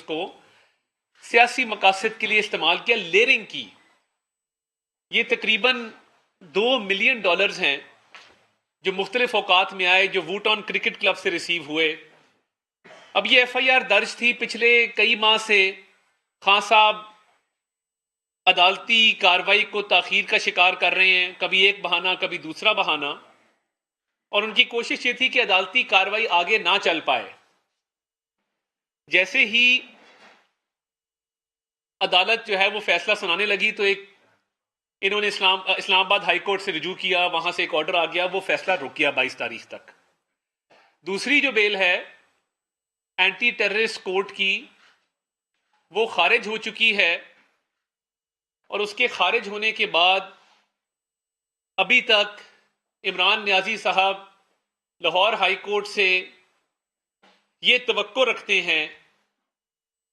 کو سیاسی مقاصد کے لیے استعمال کیا، لیئرنگ کی. یہ تقریباً $2 ملین ہیں جو مختلف اوقات میں آئے، جو ووٹون کرکٹ کلب سے ریسیو ہوئے. اب یہ ایف آئی آر درج تھی، پچھلے کئی ماہ سے خان صاحب عدالتی کاروائی کو تاخیر کا شکار کر رہے ہیں، کبھی ایک بہانہ کبھی دوسرا بہانہ، اور ان کی کوشش یہ تھی کہ عدالتی کاروائی آگے نہ چل پائے. جیسے ہی عدالت جو ہے وہ فیصلہ سنانے لگی تو انہوں نے اسلام آباد ہائی کورٹ سے رجوع کیا، وہاں سے ایک آرڈر آ گیا، وہ فیصلہ رک گیا 22 تاریخ تک. دوسری جو بیل ہے اینٹی ٹیررسٹ کورٹ کی، وہ خارج ہو چکی ہے، اور اس کے خارج ہونے کے بعد ابھی تک عمران نیازی صاحب لاہور ہائی کورٹ سے یہ توقع رکھتے ہیں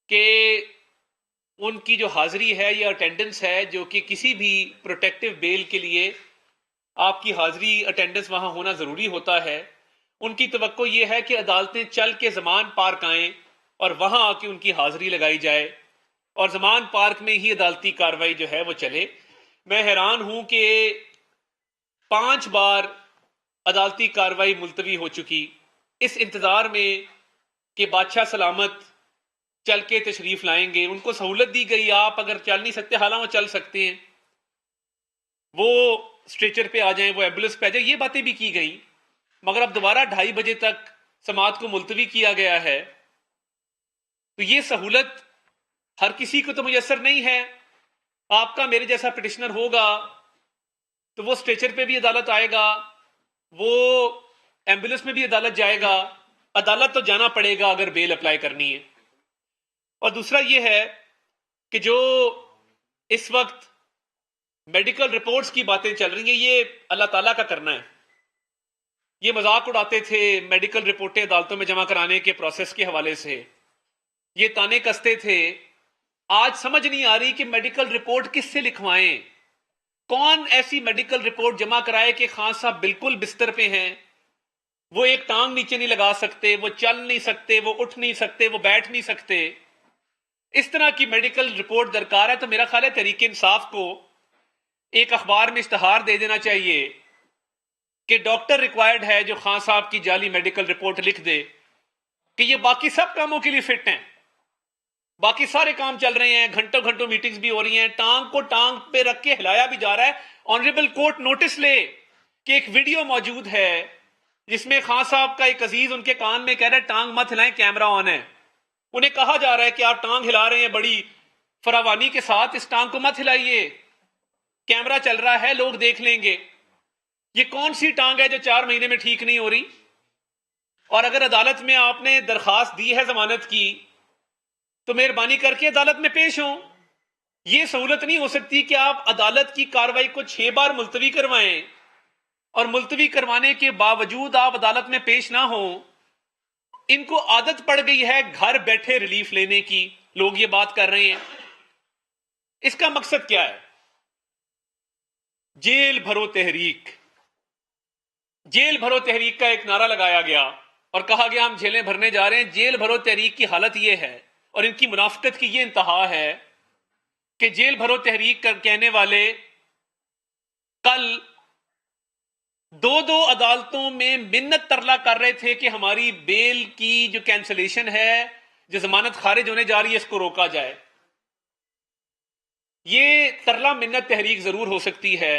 کہ ان کی جو حاضری ہے یا اٹینڈنس ہے، جو کہ کسی بھی پروٹیکٹیو بیل کے لیے آپ کی حاضری اٹینڈنس وہاں ہونا ضروری ہوتا ہے، ان کی توقع یہ ہے کہ عدالتیں چل کے زمان پارک آئیں اور وہاں آ کے ان کی حاضری لگائی جائے اور زمان پارک میں ہی عدالتی کاروائی جو ہے وہ چلے. میں حیران ہوں کہ 5 بار عدالتی کاروائی ملتوی ہو چکی، اس انتظار میں کہ بادشاہ سلامت چل کے تشریف لائیں گے. ان کو سہولت دی گئی، آپ اگر چل نہیں سکتے، حالانکہ وہ چل سکتے ہیں، وہ اسٹریچر پہ آ جائیں، وہ ایمبولینس پہ آ جائیں، یہ باتیں بھی کی گئی. مگر اب دوبارہ 2:30 بجے تک سماعت کو ملتوی کیا گیا ہے. تو یہ سہولت ہر کسی کو تو میسر نہیں ہے. آپ کا میرے جیسا پٹیشنر ہوگا تو وہ اسٹریچر پہ بھی عدالت آئے گا، وہ ایمبولینس میں بھی عدالت جائے گا، عدالت تو جانا پڑے گا اگر بیل اپلائی کرنی ہے. اور دوسرا یہ ہے کہ جو اس وقت میڈیکل رپورٹس کی باتیں چل رہی ہیں، یہ اللہ تعالیٰ کا کرنا ہے. یہ مذاق اڑاتے تھے میڈیکل رپورٹیں عدالتوں میں جمع کرانے کے پروسیس کے حوالے سے، یہ تانے کستے تھے. آج سمجھ نہیں آ رہی کہ میڈیکل رپورٹ کس سے لکھوائیں، کون ایسی میڈیکل رپورٹ جمع کرائے کہ خان صاحب بالکل بستر پہ ہیں، وہ ایک ٹانگ نیچے نہیں لگا سکتے، وہ چل نہیں سکتے، وہ اٹھ نہیں سکتے، وہ بیٹھ نہیں سکتے. اس طرح کی میڈیکل رپورٹ درکار ہے. تو میرا خیال ہے تحریک انصاف کو ایک اخبار میں اشتہار دے دینا چاہیے کہ ڈاکٹر ریکوائرڈ ہے جو خان صاحب کی جعلی میڈیکل رپورٹ لکھ دے کہ یہ باقی سب کاموں کے لیے فٹ ہیں، باقی سارے کام چل رہے ہیں، گھنٹوں گھنٹوں میٹنگز بھی ہو رہی ہیں، ٹانگ کو ٹانگ پہ رکھ کے ہلایا بھی جا رہا ہے. آنریبل کورٹ نوٹس لے کہ ایک ویڈیو موجود ہے جس میں خان صاحب کا ایک عزیز ان کے کان میں کہہ رہا ہے ٹانگ مت ہلائیں، کیمرہ آن ہے. انہیں کہا جا رہا ہے کہ آپ ٹانگ ہلا رہے ہیں بڑی فراوانی کے ساتھ، اس ٹانگ کو مت ہلائیے، کیمرہ چل رہا ہے، لوگ دیکھ لیں گے. یہ کون سی ٹانگ ہے جو 4 مہینے میں ٹھیک نہیں ہو رہی؟ اور اگر عدالت میں آپ نے درخواست دی ہے ضمانت کی تو مہربانی کر کے عدالت میں پیش ہوں. یہ سہولت نہیں ہو سکتی کہ آپ عدالت کی کاروائی کو 6 بار ملتوی کروائیں اور ملتوی کروانے کے باوجود آپ عدالت میں پیش نہ ہوں. ان کو عادت پڑ گئی ہے گھر بیٹھے ریلیف لینے کی. لوگ یہ بات کر رہے ہیں، اس کا مقصد کیا ہے؟ جیل بھرو تحریک. جیل بھرو تحریک کا ایک نعرہ لگایا گیا اور کہا گیا ہم جیلیں بھرنے جا رہے ہیں. جیل بھرو تحریک کی حالت یہ ہے اور ان کی منافقت کی یہ انتہا ہے کہ جیل بھرو تحریک کہنے والے کل 2 عدالتوں میں منت ترلا کر رہے تھے کہ ہماری بیل کی جو کینسلیشن ہے، جو ضمانت خارج ہونے جا رہی ہے، اس کو روکا جائے. یہ ترلا منت تحریک ضرور ہو سکتی ہے.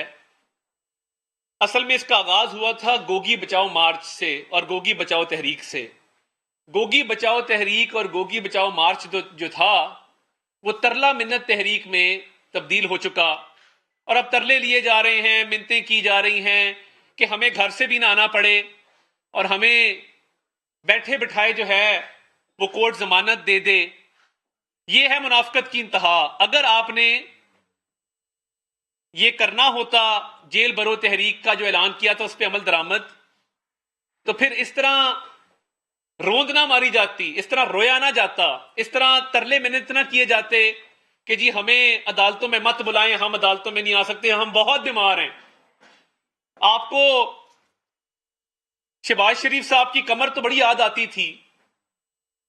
اصل میں اس کا آغاز ہوا تھا گوگی بچاؤ مارچ سے اور گوگی بچاؤ تحریک سے. گوگی بچاؤ تحریک اور گوگی بچاؤ مارچ جو تھا وہ ترلا منت تحریک میں تبدیل ہو چکا، اور اب ترلے لیے جا رہے ہیں، منتیں کی جا رہی ہیں کہ ہمیں گھر سے بھی نہ آنا پڑے اور ہمیں بیٹھے بٹھائے جو ہے وہ کورٹ ضمانت دے دے. یہ ہے منافقت کی انتہا. اگر آپ نے یہ کرنا ہوتا، جیل بھرو تحریک کا جو اعلان کیا تھا اس پہ عمل درآمد، تو پھر اس طرح روند نہ ماری جاتی، اس طرح رویا نہ جاتا، اس طرح ترلے منت نہ کیے جاتے کہ جی ہمیں عدالتوں میں مت بلائیں، ہم عدالتوں میں نہیں آ سکتے، ہم بہت بیمار ہیں. آپ کو شہباز شریف صاحب کی کمر تو بڑی یاد آتی تھی.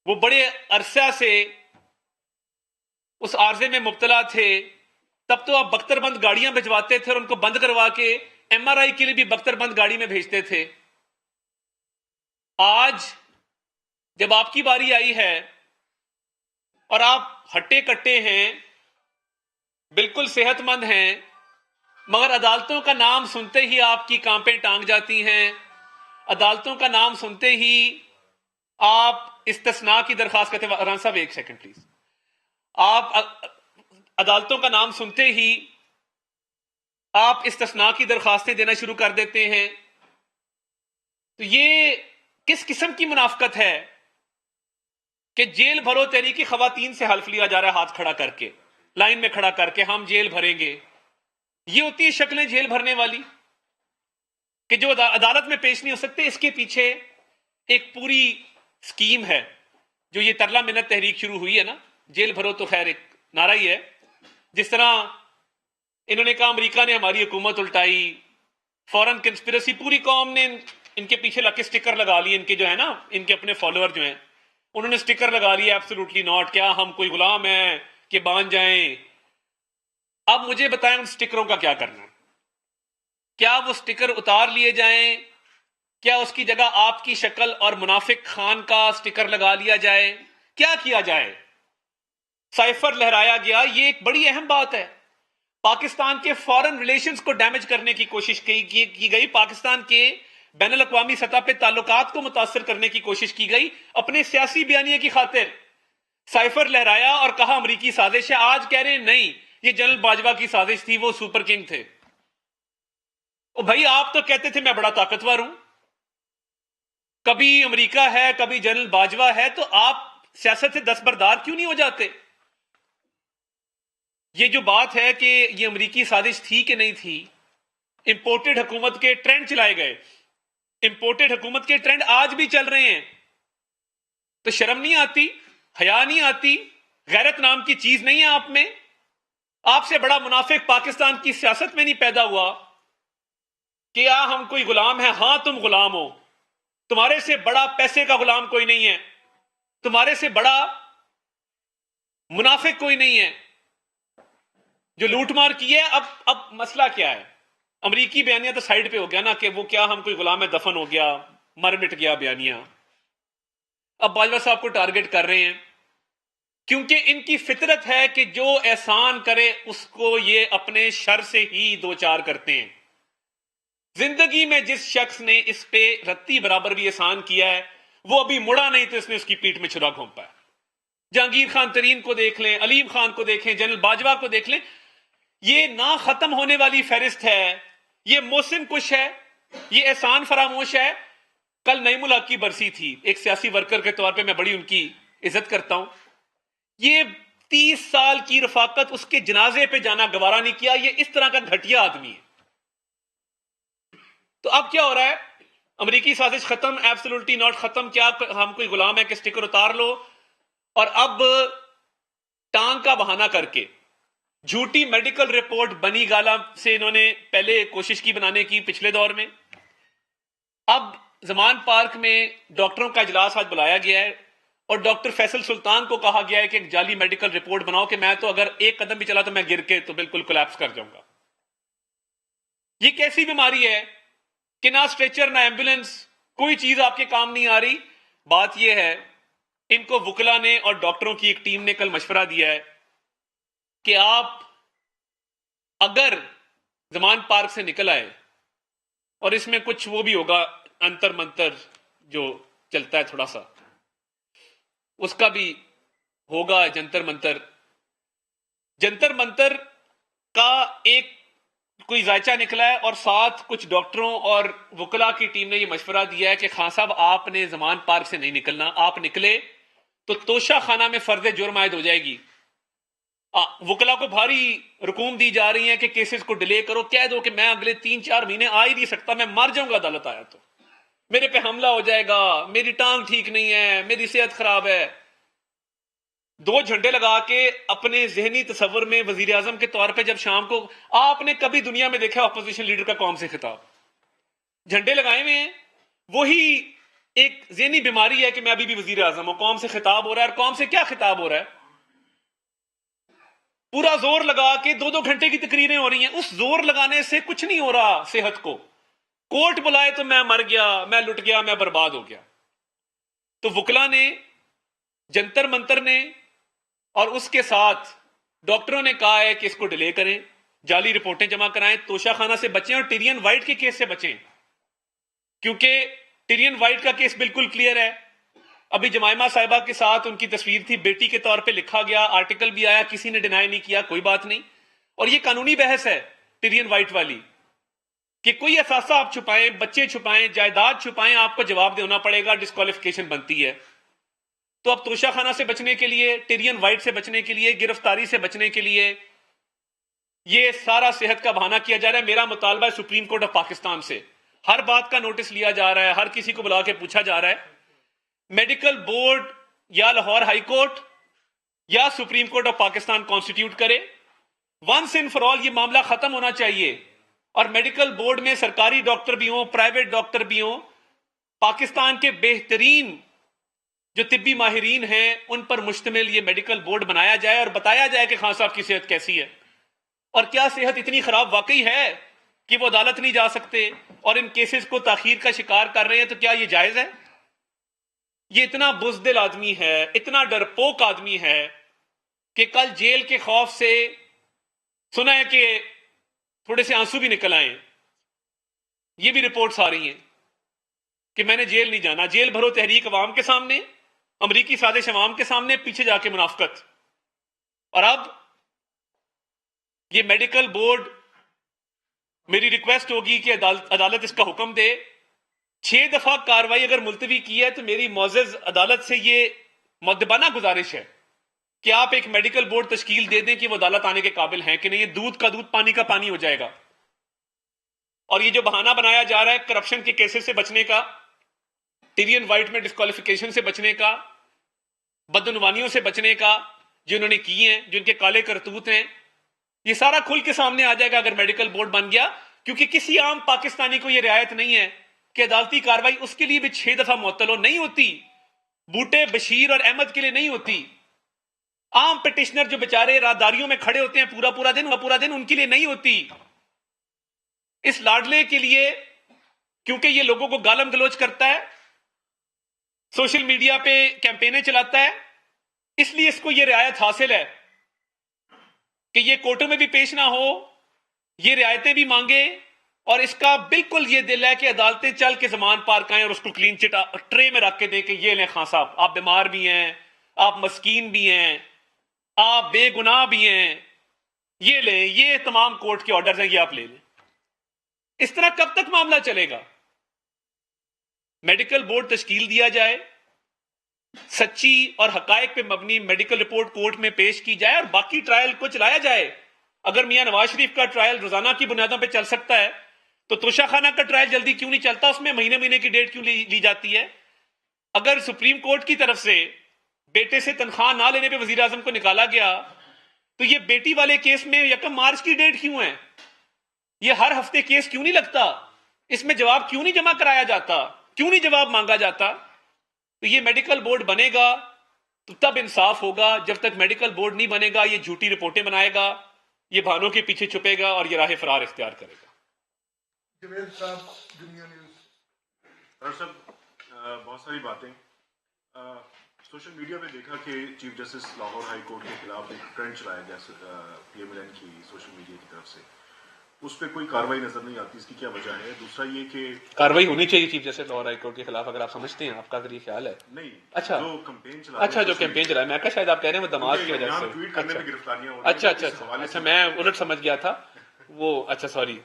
وہ بڑے عرصہ سے اس عارضے میں مبتلا تھے، تب تو آپ بختر بند گاڑیاں بھجواتے تھے اور ان کو بند کروا کے MRI کے لیے بھی بختر بند گاڑی میں بھیجتے تھے۔ آج جب آپ کی باری آئی ہے اور آپ ہٹے کٹے ہیں، بالکل صحت مند ہیں، مگر عدالتوں کا نام سنتے ہی آپ کی کانپیں ٹانگ جاتی ہیں، عدالتوں کا نام سنتے ہی آپ استثناء کی درخواست کرتے ہیں۔ ران صاحب ایک سیکنڈ پلیز۔ آپ عدالتوں کا نام سنتے ہی آپ استثناء کی درخواستیں دینا شروع کر دیتے ہیں، تو یہ کس قسم کی منافقت ہے کہ جیل بھرو تحریک خواتین سے حلف لیا جا رہا ہے ہاتھ کھڑا کر کے، لائن میں کھڑا کر کے ہم جیل بھریں گے۔ یہ ہوتی ہے شکلیں جیل بھرنے والی کہ جو عدالت میں پیش نہیں ہو سکتے۔ اس کے پیچھے ایک پوری سکیم ہے۔ جو یہ ترلا منت تحریک شروع ہوئی ہے نا، جیل بھرو تو خیر ایک نعرہ ہی ہے، جس طرح انہوں نے کہا امریکہ نے ہماری حکومت الٹائی، فورن کنسپیرسی، پوری قوم نے ان کے پیچھے لگ کے سٹیکر لگا لیے، ان کے جو ہے نا، ان کے اپنے فالوور جو ہیں انہوں نے سٹیکر لگا لیا ایبسولوٹلی ناٹ، کیا ہم کوئی غلام ہیں کہ بان جائیں۔ اب مجھے بتائیں ان سٹیکروں کا کیا کرنا ہے؟ کیا وہ سٹیکر اتار لیے جائیں؟ کیا اس کی جگہ آپ کی شکل اور منافق خان کا سٹیکر لگا لیا جائے؟ کیا کیا جائے؟ سائفر لہرایا گیا، یہ ایک بڑی اہم بات ہے۔ پاکستان کے فارن ریلیشنز کو ڈیمیج کرنے کی کوشش کی گئی، پاکستان کے بین الاقوامی سطح پہ تعلقات کو متاثر کرنے کی کوشش کی گئی اپنے سیاسی بیانیے کی خاطر۔ سائفر لہرایا اور کہا امریکی سازش ہے، آج کہہ رہے ہیں نہیں، یہ جنرل باجوہ کی سازش تھی، وہ سپر کنگ تھے۔ او بھائی آپ تو کہتے تھے میں بڑا طاقتور ہوں، کبھی امریکہ ہے کبھی جنرل باجوہ ہے، تو آپ سیاست سے دستبردار کیوں نہیں ہو جاتے؟ یہ جو بات ہے کہ یہ امریکی سازش تھی کہ نہیں تھی، امپورٹڈ حکومت کے ٹرینڈ چلائے گئے، امپورٹڈ حکومت کے ٹرینڈ آج بھی چل رہے ہیں، تو شرم نہیں آتی؟ حیا نہیں آتی؟ غیرت نام کی چیز نہیں ہے آپ میں؟ آپ سے بڑا منافق پاکستان کی سیاست میں نہیں پیدا ہوا؟ کیا ہم کوئی غلام ہیں؟ ہاں تم غلام ہو، تمہارے سے بڑا پیسے کا غلام کوئی نہیں ہے، تمہارے سے بڑا منافق کوئی نہیں ہے جو لوٹ مار کی ہے۔ اب مسئلہ کیا ہے؟ امریکی بیانیہ تو سائیڈ پہ ہو گیا نا، کہ وہ کیا ہم کوئی غلام ہے، دفن ہو گیا، مر مٹ گیا بیانیہ۔ اب باجوہ صاحب کو ٹارگٹ کر رہے ہیں کیونکہ ان کی فطرت ہے کہ جو احسان کرے اس کو یہ اپنے شر سے ہی دوچار کرتے ہیں۔ زندگی میں جس شخص نے اس پہ رتی برابر بھی احسان کیا ہے وہ ابھی مڑا نہیں تو اس نے اس کی پیٹھ میں چھرا گھونپا ہے۔ جہانگیر خان ترین کو دیکھ لیں، علیم خان کو دیکھ لیں، جنرل باجوہ کو دیکھ لیں، یہ نہ ختم ہونے والی فہرست ہے، یہ محسن کش ہے، یہ احسان فراموش ہے۔ کل نعیم الحق کی برسی تھی، ایک سیاسی ورکر کے طور پہ میں بڑی ان کی عزت کرتا ہوں، یہ 30 سال کی رفاقت، اس کے جنازے پہ جانا گوارا نہیں کیا، یہ اس طرح کا گھٹیا آدمی ہے۔ تو اب کیا ہو رہا ہے؟ امریکی سازش ختم، ایبسولوٹلی ناٹ ختم، کیا ہم کوئی غلام ہے کہ سٹیکر اتار لو، اور اب ٹانگ کا بہانہ کر کے جھوٹی میڈیکل رپورٹ بنی گالا سے انہوں نے پہلے کوشش کی بنانے کی پچھلے دور میں، اب زمان پارک میں ڈاکٹروں کا اجلاس آج بلایا گیا ہے اور ڈاکٹر فیصل سلطان کو کہا گیا ہے کہ ایک جعلی میڈیکل رپورٹ بناؤ کہ میں تو اگر ایک قدم بھی چلا تو میں گر کے تو بالکل کولیپس کر جاؤں گا۔ یہ کیسی بیماری ہے کہ نہ اسٹریچر نہ ایمبولینس، کوئی چیز آپ کے کام نہیں آ رہی۔ بات یہ ہے ان کو وکلا نے اور ڈاکٹروں کی ایک ٹیم نے کل مشورہ دیا ہے کہ آپ اگر زمان پارک سے نکل آئے، اور اس میں کچھ وہ بھی ہوگا انتر منتر جو چلتا ہے تھوڑا سا، اس کا بھی ہوگا جنتر منتر، جنتر منتر کا ایک کوئی ذائچہ نکلا ہے، اور ساتھ کچھ ڈاکٹروں اور وکلا کی ٹیم نے یہ مشورہ دیا ہے کہ خان صاحب آپ نے زمان پارک سے نہیں نکلنا، آپ نکلے تو توشہ خانہ میں فرض جرم عائد ہو جائے گی۔ وکلا کو بھاری رقوم دی جا رہی ہیں کہ کیسز کو ڈیلے کرو، کہہ دو کہ میں اگلے 3-4 مہینے آ ہی نہیں سکتا، میں مر جاؤں گا عدالت آیا تو، میرے پہ حملہ ہو جائے گا، میری ٹانگ ٹھیک نہیں ہے، میری صحت خراب ہے۔ 2 جھنڈے لگا کے اپنے ذہنی تصور میں وزیر اعظم کے طور پہ جب شام کو، آپ نے کبھی دنیا میں دیکھا اپوزیشن لیڈر کا قوم سے خطاب؟ جھنڈے لگائے ہوئے ہیں، وہی ایک ذہنی بیماری ہے کہ میں ابھی بھی وزیر اعظم ہوں، قوم سے خطاب ہو رہا ہے، اور قوم سے کیا خطاب ہو رہا ہے؟ پورا زور لگا کے 2-2 گھنٹے کی تقریریں ہو رہی ہیں. اس زور لگانے سے کچھ نہیں ہو رہا صحت کو. کورٹ بلائے تو میں مر گیا، میں لٹ گیا، میں برباد ہو گیا. تو وکلا نے، جنتر منتر نے اور اس کے ساتھ ڈاکٹروں نے کہا ہے کہ اس کو ڈیلے کریں، جعلی رپورٹیں جمع کرائیں، توشہ خانہ سے بچیں اور ٹیرین وائٹ کے کیس سے بچیں، کیونکہ ٹیرین وائٹ کا کیس بالکل کلیئر ہے. ابھی جمائمہ صاحبہ کے ساتھ ان کی تصویر تھی، بیٹی کے طور پہ لکھا گیا، آرٹیکل بھی آیا، کسی نے ڈینائی نہیں کیا، کوئی بات نہیں. اور یہ قانونی بحث ہے ٹیرین وائٹ والی کہ کوئی اثاثہ آپ چھپائیں، بچے چھپائیں، جائیداد چھپائیں، آپ کو جواب دینا پڑے گا، ڈسکوالیفیکیشن بنتی ہے. تو اب توشہ خانہ سے بچنے کے لیے، ٹیرین وائٹ سے بچنے کے لیے، گرفتاری سے بچنے کے لیے یہ سارا صحت کا بہانہ کیا جا رہا ہے. میرا مطالبہ ہے سپریم کورٹ آف پاکستان سے، ہر بات کا نوٹس لیا جا رہا ہے، ہر کسی کو بلا کے پوچھا جا رہا ہے. میڈیکل بورڈ یا لاہور ہائی کورٹ یا supreme court of Pakistan constituted کرے. ونس اینڈ فار آل یہ معاملہ ختم ہونا چاہیے. اور میڈیکل بورڈ میں سرکاری ڈاکٹر بھی ہوں، پرائیویٹ ڈاکٹر بھی ہوں، پاکستان کے بہترین جو طبی ماہرین ہیں ان پر مشتمل یہ میڈیکل بورڈ بنایا جائے اور بتایا جائے کہ خان صاحب کی صحت کیسی ہے، اور کیا صحت اتنی خراب واقعی ہے کہ وہ عدالت نہیں جا سکتے اور ان کیسز کو تاخیر کا شکار کر رہے ہیں. تو کیا یہ جائز ہے؟ یہ اتنا بزدل آدمی ہے، اتنا ڈرپوک آدمی ہے کہ کل جیل کے خوف سے سنا ہے کہ تھوڑے سے آنسو بھی نکل آئے. یہ بھی رپورٹس آ رہی ہیں کہ میں نے جیل نہیں جانا. جیل بھرو تحریک عوام کے سامنے، امریکی سازش عوام کے سامنے، پیچھے جا کے منافقت. اور اب یہ میڈیکل بورڈ، میری ریکویسٹ ہوگی کہ عدالت اس کا حکم دے. 6 دفعہ کاروائی اگر ملتوی کی ہے تو میری معزز عدالت سے یہ مؤدبانہ گزارش ہے کہ آپ ایک میڈیکل بورڈ تشکیل دے دیں کہ وہ عدالت آنے کے قابل ہیں کہ نہیں. یہ دودھ کا دودھ، پانی کا پانی ہو جائے گا. اور یہ جو بہانہ بنایا جا رہا ہے کرپشن کے کیسز سے بچنے کا، ٹیرین وائٹ میں ڈسکوالیفیکیشن سے بچنے کا، بدعنوانیوں سے بچنے کا، جو انہوں نے کی ہیں، جو ان کے کالے کرتوت ہیں، یہ سارا کھل کے سامنے آ جائے گا اگر میڈیکل بورڈ بن گیا. کیونکہ کسی عام پاکستانی کو یہ رعایت نہیں ہے کہ عدالتی کاروائی اس کے لیے بھی 6 دفعہ معطل ہو. نہیں ہوتی. بوٹے، بشیر اور احمد کے لیے نہیں ہوتی. عام پٹیشنر جو بیچارے راہداریوں میں کھڑے ہوتے ہیں پورا دن ان کے لیے نہیں ہوتی. اس لاڈلے کے لیے، کیونکہ یہ لوگوں کو گالم گلوچ کرتا ہے، سوشل میڈیا پہ کیمپینیں چلاتا ہے، اس لیے اس کو یہ رعایت حاصل ہے کہ یہ کورٹوں میں بھی پیش نہ ہو، یہ رعایتیں بھی مانگے. اور اس کا بالکل یہ دل ہے کہ عدالتیں چل کے زمان پار کریں اور اس کو کلین چٹ ٹرے میں رکھ کے دیں کہ یہ لیں خان صاحب، آپ بیمار بھی ہیں، آپ مسکین بھی ہیں، آپ بے گناہ بھی ہیں، یہ لیں، یہ تمام کورٹ کے آرڈرز ہیں، یہ آپ لے لیں. اس طرح کب تک معاملہ چلے گا؟ میڈیکل بورڈ تشکیل دیا جائے، سچی اور حقائق پہ مبنی میڈیکل رپورٹ کورٹ میں پیش کی جائے اور باقی ٹرائل کو چلایا جائے. اگر میاں نواز شریف کا ٹرائل روزانہ کی بنیادوں پہ چل سکتا ہے تو توشہ خانہ کا ٹرائل جلدی کیوں نہیں چلتا؟ اس میں مہینے کی ڈیٹ کیوں لی جاتی ہے؟ اگر سپریم کورٹ کی طرف سے بیٹے سے تنخواہ نہ لینے پہ وزیر اعظم کو نکالا گیا تو یہ بیٹی والے کیس میں 1 مارچ کی ڈیٹ کیوں ہے؟ یہ ہر ہفتے کیس کیوں نہیں لگتا؟ اس میں جواب کیوں نہیں جمع کرایا جاتا؟ کیوں نہیں جواب مانگا جاتا؟ تو یہ میڈیکل بورڈ بنے گا تو تب انصاف ہوگا. جب تک میڈیکل بورڈ نہیں بنے گا یہ جھوٹی رپورٹیں بنائے گا، یہ بہانوں کے پیچھے چھپے گا اور یہ راہ فرار اختیار کرے گا. جوید صاحب، دنیا نیوز. صاحب بہت ساری باتیں سوشل میڈیا پہ دیکھا کہ chief justice Lahore high court کے خلاف ایک ٹرینڈ چلایا گیا پی ایم ایل این کی سوشل میڈیا کی طرف سے، اس پہ کوئی کاروائی نظر نہیں آتی. اس کی کیا وجہ ہے؟ دوسرا یہ کہ کاروائی ہونی چاہیے chief justice Lahore high court کے خلاف، اگر آپ سمجھتے ہیں، آپ کا اگر یہ خیال ہے. نہیں، اچھا، جو کمپین چلا میں کہا شاید آپ کہہ رہے ہیں وہ دماغ کی وجہ سے. ٹویٹ کرنے میں گرفتاریاں ہو رہی ہیں. اچھا میں الٹ سمجھ گیا تھا وہ. اچھا سوری.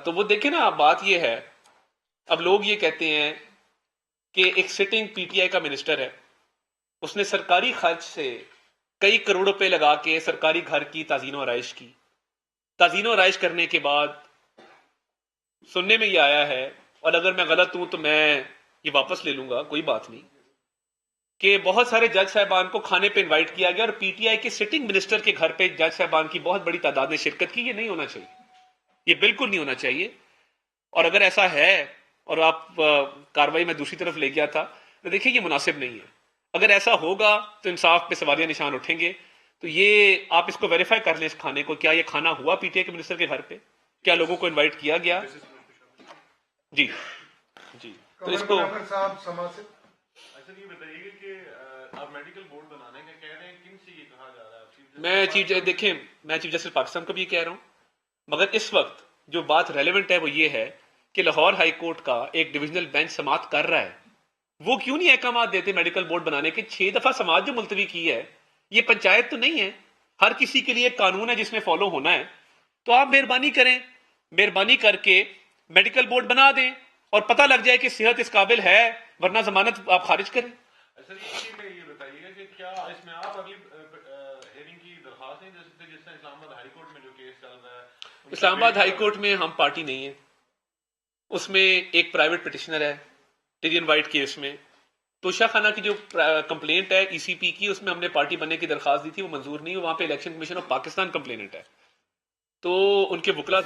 تو وہ دیکھیں نا، بات یہ ہے، اب لوگ یہ کہتے ہیں کہ ایک سٹنگ پی ٹی آئی کا منسٹر ہے، اس نے سرکاری خرچ سے کئی کروڑ روپے لگا کے سرکاری گھر کی تعزین و آرائش کی. تعزین و آرائش کرنے کے بعد سننے میں یہ آیا ہے، اور اگر میں غلط ہوں تو میں یہ واپس لے لوں گا، کوئی بات نہیں، کہ بہت سارے جج صاحبان کو کھانے پہ انوائٹ کیا گیا اور پی ٹی آئی کے سٹنگ منسٹر کے گھر پہ جج صاحبان کی بہت بڑی تعداد نے شرکت کی. یہ نہیں ہونا چاہیے، یہ بالکل نہیں ہونا چاہیے. اور اگر ایسا ہے اور آپ کاروائی میں دوسری طرف لے گیا تھا تو دیکھیں یہ مناسب نہیں ہے. اگر ایسا ہوگا تو انصاف پہ سوالیہ نشان اٹھیں گے. تو یہ آپ اس کو ویریفائی کر لیں اس کھانے کو, کیا یہ کھانا ہوا پی ٹی آئی کے منسٹر کے گھر پہ, کیا لوگوں کو انوائٹ کیا گیا؟ جی جی, تو اس کو صاحب سما سے اچھا یہ بتائیے گا کہ آپ میڈیکل بورڈ بنانے کا کہہ رہے ہیں, کن سے یہ کہا جا رہا ہے؟ میں چیف جسٹس پاکستان کو بھی یہ کہہ رہا ہوں, مگر اس وقت جو بات ریلیونٹ ہے وہ یہ ہے کہ لاہور ہائی کورٹ کا ایک ڈویژنل بینچ سماعت کر رہا ہے, وہ کیوں نہیں احکامات دیتے میڈیکل بورڈ بنانے کے؟ 6 دفعہ سماعت جو ملتوی کی ہے, یہ پنچایت تو نہیں ہے, ہر کسی کے لیے ایک قانون ہے جس میں فالو ہونا ہے. تو آپ مہربانی کریں, مہربانی کر کے میڈیکل بورڈ بنا دیں اور پتہ لگ جائے کہ صحت اس قابل ہے, ورنہ ضمانت آپ خارج کریں. سر یہ بتائیے گا کہ کیا اس میں آپ اگلی ہیئرنگ کی درخواست نہیں دے سکتے, جس طرح اسلام آباد ہائی کورٹ میں جو کیس چل رہا ہے؟ اسلام آباد ہائی کورٹ میں ہم پارٹی نہیں ہیں, اس میں ایک پرائیویٹ پٹیشنر ہے ٹیرین وائٹ کیس میں. توشہ خانہ کی جو کمپلینٹ ہے ای سی پی کی, اس میں ہم نے پارٹی بننے کی درخواست دی تھی, وہ منظور نہیں, وہاں پہ election commission of Pakistan complaint ہے, تو ان کے وکلا